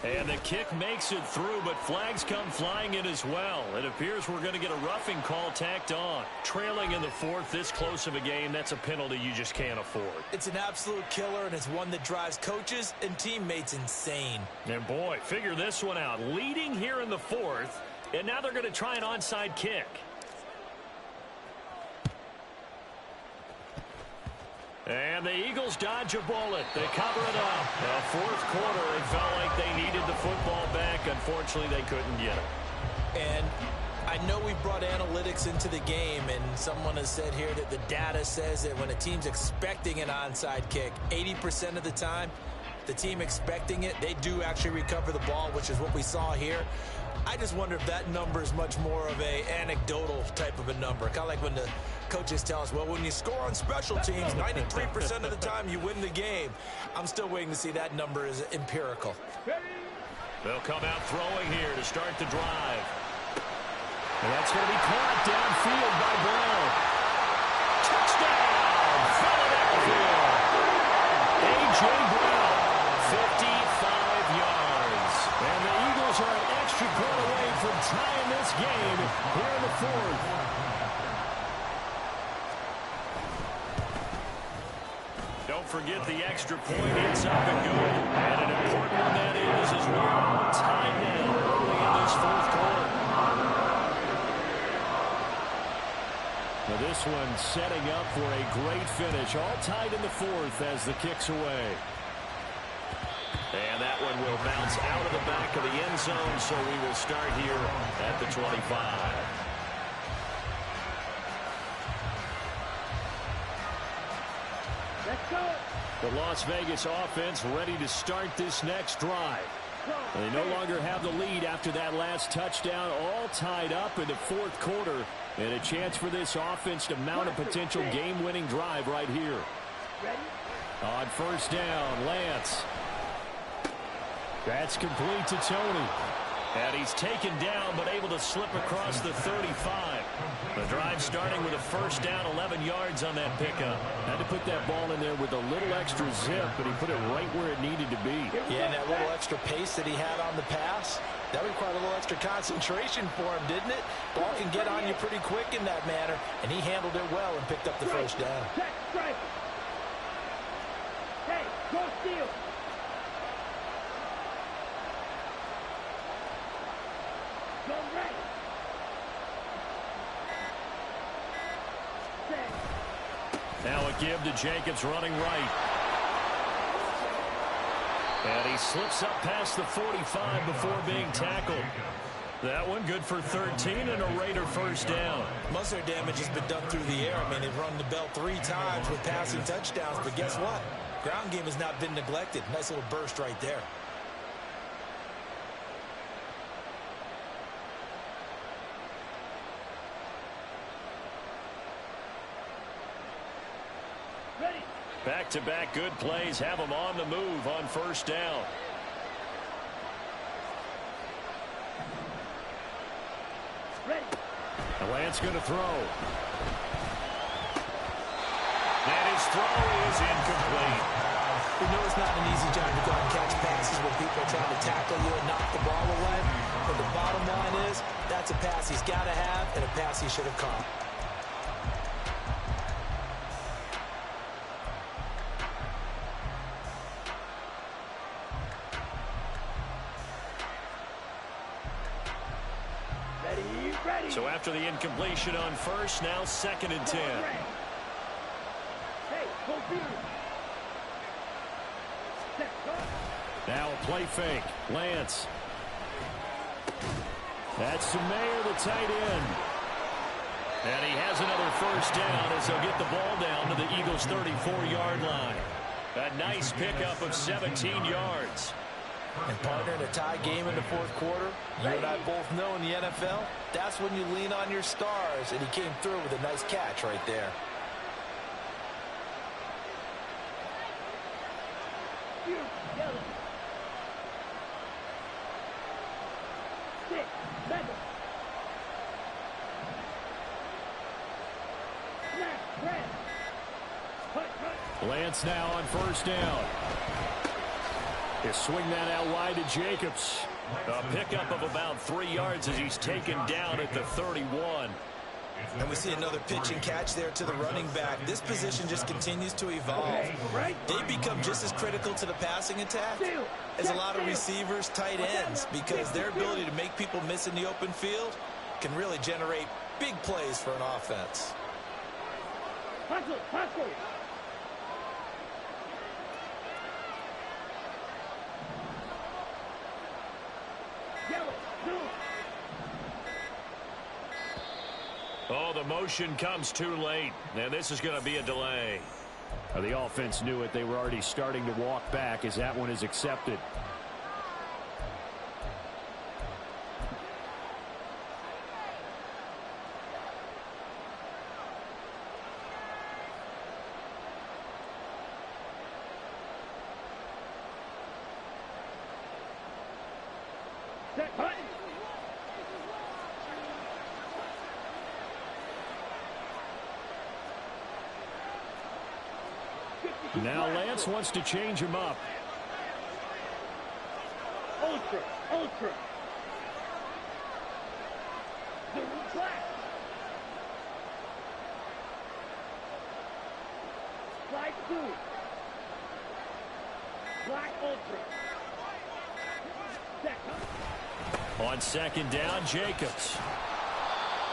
And the kick makes it through, but flags come flying in as well. It appears we're going to get a roughing call tacked on. Trailing in the 4th, this close of a game, that's a penalty you just can't afford. It's an absolute killer, and it's one that drives coaches and teammates insane. And boy, figure this one out. Leading here in the 4th, and now they're going to try an onside kick. And the Eagles dodge a bullet. They cover it up. The 4th quarter, it felt like they needed the football back. Unfortunately, they couldn't get it. And I know we brought analytics into the game, and someone has said here that the data says that when a team's expecting an onside kick, 80% of the time, the team expecting it, they do actually recover the ball, which is what we saw here. I just wonder if that number is much more of a anecdotal type of a number. Kind of like when the coaches tell us, well, when you score on special teams, 93% of the time you win the game. I'm still waiting to see that number is empirical. They'll come out throwing here to start the drive. And that's going to be caught downfield by Brown. Touchdown! Philadelphia! A.J. Brown, 55 yards. And the Eagles are an extra point away from tying this game here in the 4th. Don't forget the extra point. It's up and good. And an important one that is as well. Tied now early in this 4th quarter. Now this one setting up for a great finish. All tied in the 4th as the kick's away. And that one will bounce out of the back of the end zone, so we will start here at the 25. The Las Vegas offense ready to start this next drive. They no longer have the lead after that last touchdown, all tied up in the 4th quarter, and a chance for this offense to mount a potential game-winning drive right here. On 1st down, Lance. That's complete to Tony. And he's taken down, but able to slip across the 35. The drive starting with a 1st down, 11 yards on that pickup. Had to put that ball in there with a little extra zip, but he put it right where it needed to be. Yeah, and that little extra pace that he had on the pass, that required a little extra concentration for him, didn't it? Ball can get on you pretty quick in that manner, and he handled it well and picked up the 1st down. Hey, go steal. it give to Jacobs running right. And he slips up past the 45 before being tackled. That one good for 13 and a Raider first down. Most of their damage has been done through the air. I mean, they've run the bell 3 times with passing touchdowns, but guess what? Ground game has not been neglected. Nice little burst right there. Back-to-back good plays have them on the move on first down. The Lance going to throw. And his throw is incomplete. We know it's not an easy job to go out and catch passes when people are trying to tackle you and knock the ball away. But the bottom line is, that's a pass he's got to have and a pass he should have caught. So after the incompletion on first, now 2nd and 10. Now a play fake. Lance. That's Sumayer, the tight end. And he has another first down as they'll get the ball down to the Eagles' 34-yard line. A nice pickup of 17 yards. And partner, in a tie game in the 4th quarter, you and I both know in the NFL, that's when you lean on your stars, and he came through with a nice catch right there. Lance now on first down. He'll swing that out wide to Jacobs. A pickup of about 3 yards as he's taken down at the 31. And we see another pitch and catch there to the running back. This position just continues to evolve. They become just as critical to the passing attack as a lot of receivers, tight ends, because their ability to make people miss in the open field can really generate big plays for an offense. Hustle. Oh, the motion comes too late. And this is going to be a delay. The offense knew it. They were already starting to walk back as that one is accepted. Now Lance wants to change him up. Ultra. Slide through. Black ultra. On 2nd down, Jacobs.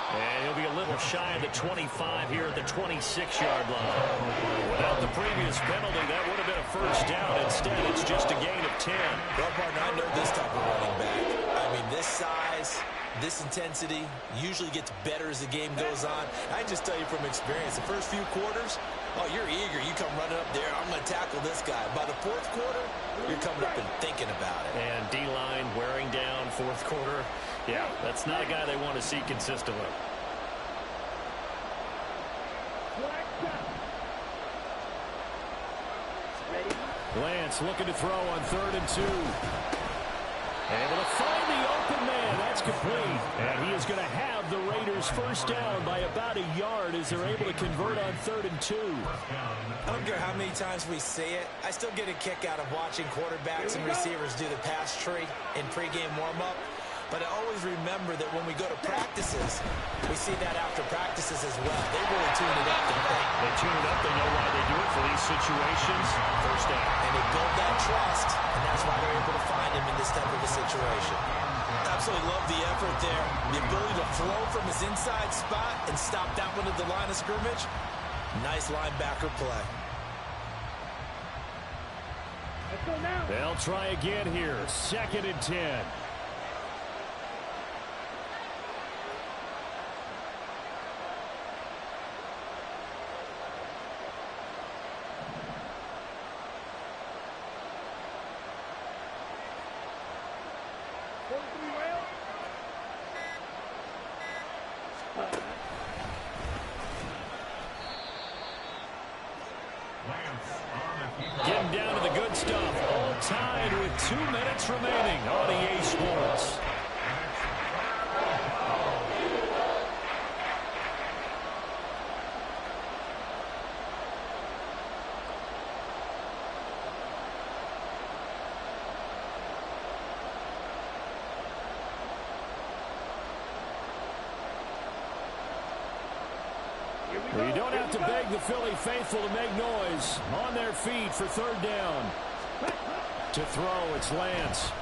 And he'll be a little shy of the 25 here at the 26-yard line. Without the previous penalty, that would have been a first down. Instead, it's just a gain of 10. Well, partner, I know this type of running back. I mean, this size, this intensity usually gets better as the game goes on. I just tell you from experience, the first few quarters, oh, you're eager. You come running up there, I'm going to tackle this guy. By the 4th quarter, you're coming up and thinking about it. And D-line wearing down 4th quarter. Yeah, that's not a guy they want to see consistently. Lance looking to throw on 3rd and 2. Able to find the open man. That's complete. And he is going to have the Raiders first down by about a yard as they're able to convert on 3rd and 2. I don't care how many times we see it. I still get a kick out of watching quarterbacks and receivers do the pass tree in pregame warm-up. But I always remember that when we go to practices, we see that after practices as well. They really tune it up. They tune it up. They know why they do it for these situations. First down. And they build that trust, and that's why they're able to find him in this type of a situation. Absolutely love the effort there. The ability to flow from his inside spot and stop that one at the line of scrimmage. Nice linebacker play. Let's go now. They'll try again here. 2nd and 10. Getting down to the good stuff. All tied with 2 minutes remaining on EA Sports. Well, you don't have to beg the Philly faithful to make noise. On their feet for 3rd down. To throw, it's Lance.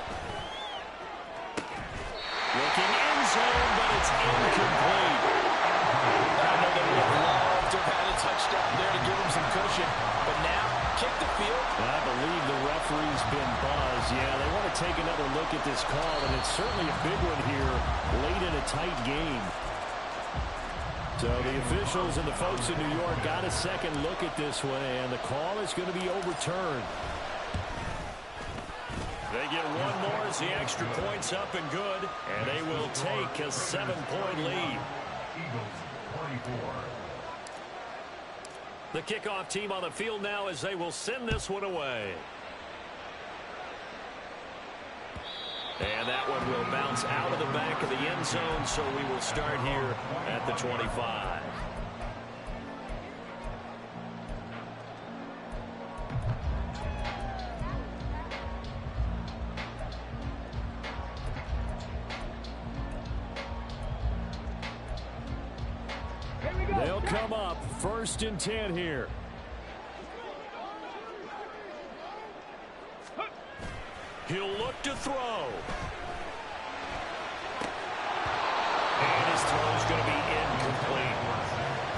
Looking in zone, but it's incomplete. I know they would love to have had a touchdown there to give them some cushion. But now, kick the field. I believe the referee's been buzzed. Yeah, they want to take another look at this call, and it's certainly a big one here late in a tight game. So the officials and the folks in New York got a second look at this one, and the call is going to be overturned. They get one more as the extra point's up and good, and they will take a 7-point lead. The kickoff team on the field now as they will send this one away. And that one will bounce out of the back of the end zone, so we will start here at the 25. They'll come up 1st and 10 here. He'll look to throw. And his throw's going to be incomplete.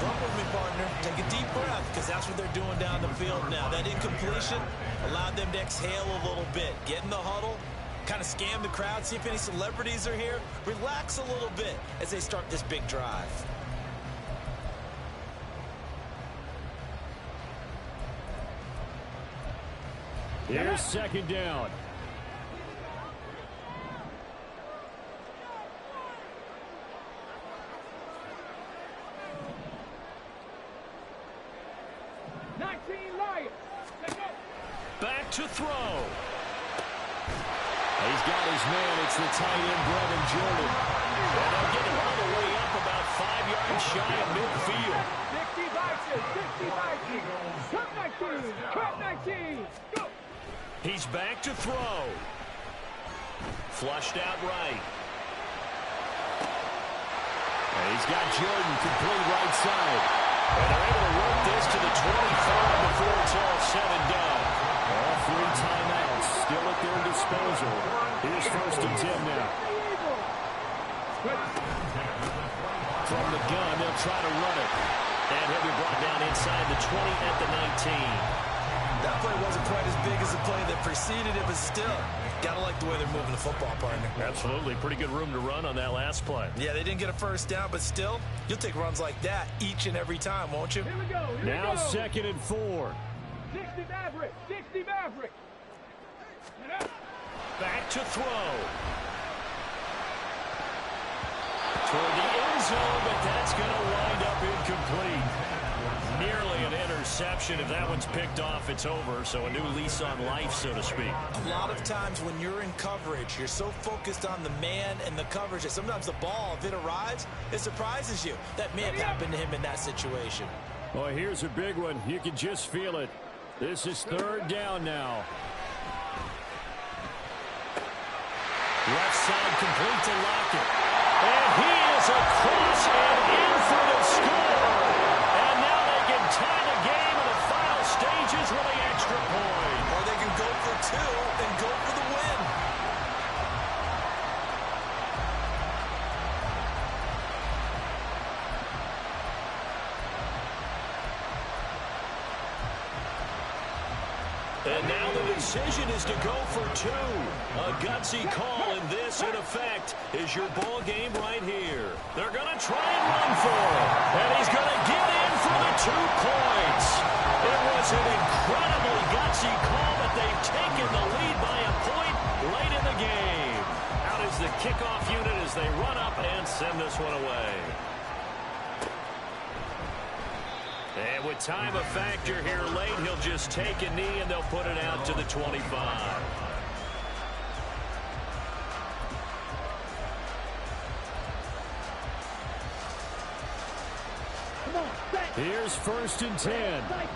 Run with me, partner. Take a deep breath, because that's what they're doing down the field now. That incompletion allowed them to exhale a little bit. Get in the huddle, kind of scan the crowd, see if any celebrities are here. Relax a little bit as they start this big drive. Here's 2nd down. Back to throw. He's got his man. It's the tight end, Brevin Jordan. And they'll get him all the way up about 5 yards shy of midfield. 60 Cut 19. Go. He's back to throw. Flushed out right. And he's got Jordan complete right side. And they're able to work this to the 25 before it's all said and done. All 3 timeouts still at their disposal. Here's 1st and 10 now. From the gun, they'll try to run it. And he'll be brought down inside the 20 at the 19. That play wasn't quite as big as the play that preceded it, but still, gotta like the way they're moving the football, partner. Absolutely. Pretty good room to run on that last play. Yeah, they didn't get a 1st down, but still, you'll take runs like that each and every time, won't you? Here we go. Now 2nd and 4. 60 Maverick. 60 Maverick. Back to throw. Toward the end zone, but that's going to wind up incomplete. Nearly an interception. If that one's picked off, it's over. So a new lease on life, so to speak. A lot of times when you're in coverage, you're so focused on the man and the coverage that sometimes the ball, if it arrives, it surprises you. That may have happened to him in that situation. Well, here's a big one. You can just feel it. This is 3rd down now. Left side complete to Lockett. And he is across and in for the score. And now they can tie the game in the final stages with the extra point. Or they can go for 2 and go for the win. decision is to go for 2. A gutsy call, and this, in effect, is your ball game right here. They're going to try and run for it, and he's going to get in for the 2 points. It was an incredibly gutsy call, but they've taken the lead by a point late in the game. Out is the kickoff unit as they run up and send this one away. And with time a factor here late, he'll just take a knee and they'll put it out to the 25. Here's 1st and 10. Let's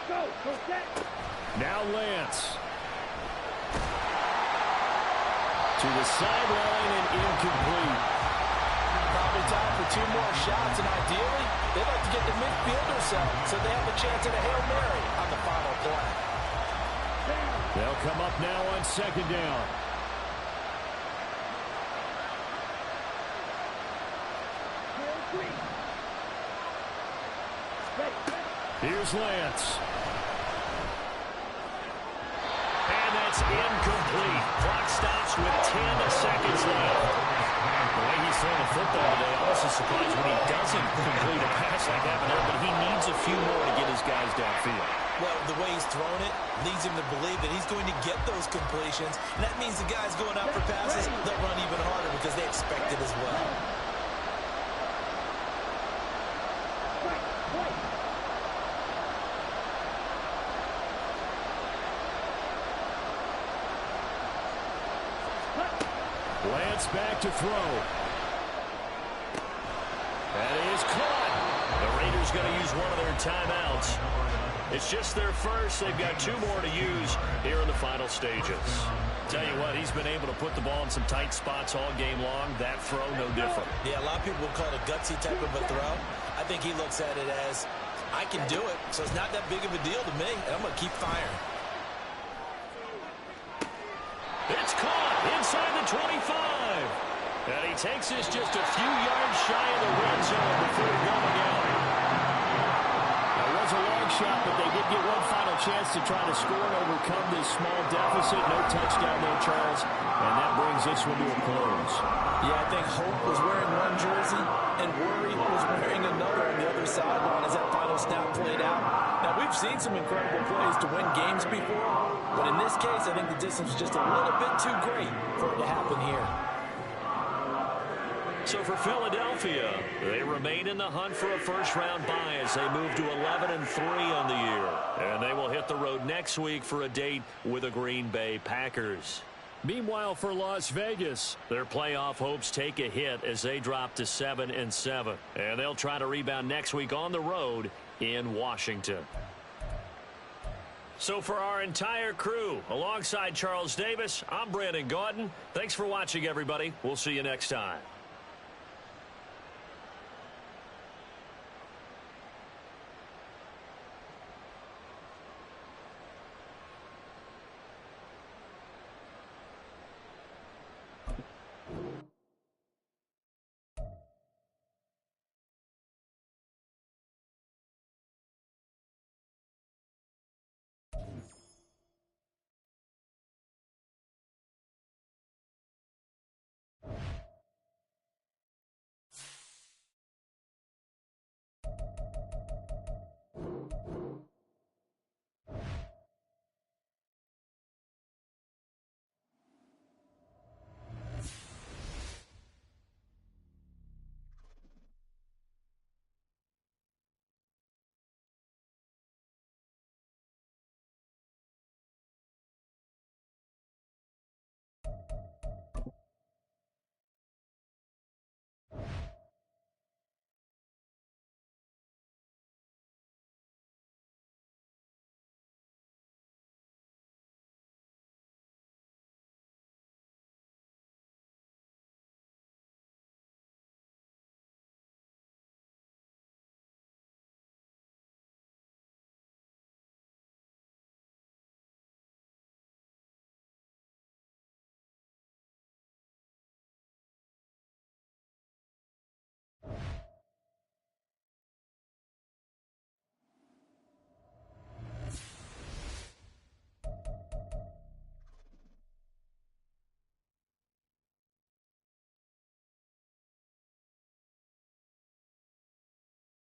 go. Go set. Now Lance. To the sideline and incomplete. Probably time for 2 more shots, and ideally, they'd like to get the midfielder set so they have a chance at a Hail Mary on the final play. They'll come up now on 2nd down. Here's Lance. And that's incomplete. Clock stops with 10 seconds left. The way he's throwing the football today, I'm also surprised when he doesn't complete a pass like that, but he needs a few more to get his guys downfield. Well, the way he's throwing it leads him to believe that he's going to get those completions, and that means the guys going out for passes, they'll run even harder because they expect it as well. Lance back to throw. That is caught. The Raiders going to use one of their timeouts. It's just their first. They've got 2 more to use here in the final stages. Tell you what, he's been able to put the ball in some tight spots all game long. That throw, no different. Yeah, a lot of people will call it a gutsy type of a throw. I think he looks at it as, I can do it, so it's not that big of a deal to me, and I'm going to keep firing. It's caught inside the 25. And he takes this just a few yards shy of the red zone before going out. That was a long shot, but they did get one final chance to try to score and overcome this small deficit. No touchdown there, Charles. And that brings this one to a close. Yeah, I think Hope was wearing one jersey and Worry was wearing another on the other sideline as that final snap played out. Now, we've seen some incredible plays to win games before, but in this case, I think the distance was just a little bit too great for it to happen here. So for Philadelphia, they remain in the hunt for a first-round bye as they move to 11-3 on the year. And they will hit the road next week for a date with the Green Bay Packers. Meanwhile, for Las Vegas, their playoff hopes take a hit as they drop to 7-7. And they'll try to rebound next week on the road in Washington. So for our entire crew, alongside Charles Davis, I'm Brandon Gaudin. Thanks for watching, everybody. We'll see you next time.